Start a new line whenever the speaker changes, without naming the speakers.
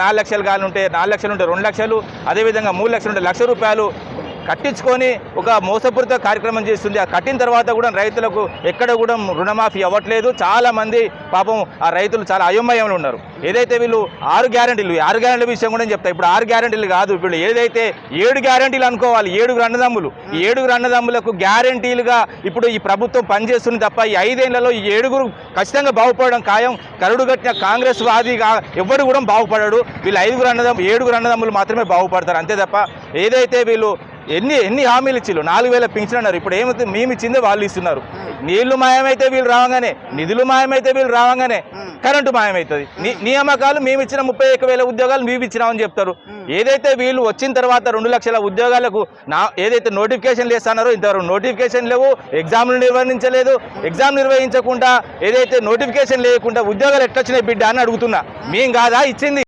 4 లక్షలు కావాలంటే 4 లక్షలు ఉంటే 2 లక్షలు, అదేవిధంగా 3 లక్షలు ఉంటే 1 లక్ష రూపాయలు కట్టించుకొని ఒక మోసపూరిత కార్యక్రమం చేస్తుంది. ఆ కట్టిన తర్వాత కూడా రైతులకు ఎక్కడ కూడా రుణమాఫీ అవ్వట్లేదు. చాలామంది పాపం ఆ రైతులు చాలా అయోమయంలో ఉన్నారు. ఏదైతే వీళ్ళు 6 గ్యారెంటీలు విషయం కూడా చెప్తా. ఇప్పుడు 6 గ్యారెంటీలు కాదు, వీళ్ళు ఏదైతే 7 గ్యారెంటీలు అనుకోవాలి. 7 అన్నదమ్ములు, ఈ 7 అన్నదమ్ములకు గ్యారెంటీలుగా ఇప్పుడు ఈ ప్రభుత్వం పనిచేస్తుంది తప్ప ఈ 5 ఏళ్లలో ఈ 7 ఖచ్చితంగా బాగుపడడం ఖాయం. కరుడు కట్టిన కాంగ్రెస్ వాదిగా ఎవరు కూడా బాగుపడాడు. వీళ్ళు 7 అన్నదమ్ములు మాత్రమే బాగుపడతారు అంతే తప్ప ఏదైతే వీళ్ళు ఎన్ని హామీలు ఇచ్చిళ్ళు 4000 పింఛన్ అన్నారు. ఇప్పుడు ఏమైతే మేము ఇచ్చిందే వాళ్ళు ఇస్తున్నారు. నీళ్లు మాయమైతే వీళ్ళు రావంగానే, నిధులు మాయమైతే వీళ్ళు రావంగానే కరెంటు మాయమవుతుంది. నియామకాలు మేము ఇచ్చిన 31,000 ఉద్యోగాలు మేము ఇచ్చినామని చెప్తారు. ఏదైతే వీళ్ళు వచ్చిన తర్వాత 2 లక్షల ఉద్యోగాలకు ఏదైతే నోటిఫికేషన్లు ఇస్తున్నారో ఇంతవరకు నోటిఫికేషన్ లేవు, ఎగ్జామ్లు నిర్వహించలేదు. ఎగ్జామ్ నిర్వహించకుండా ఏదైతే నోటిఫికేషన్ లేకుండా ఉద్యోగాలు ఎట్లొచ్చినాయి బిడ్డ అని అడుగుతున్నా. మేము కాదా ఇచ్చింది?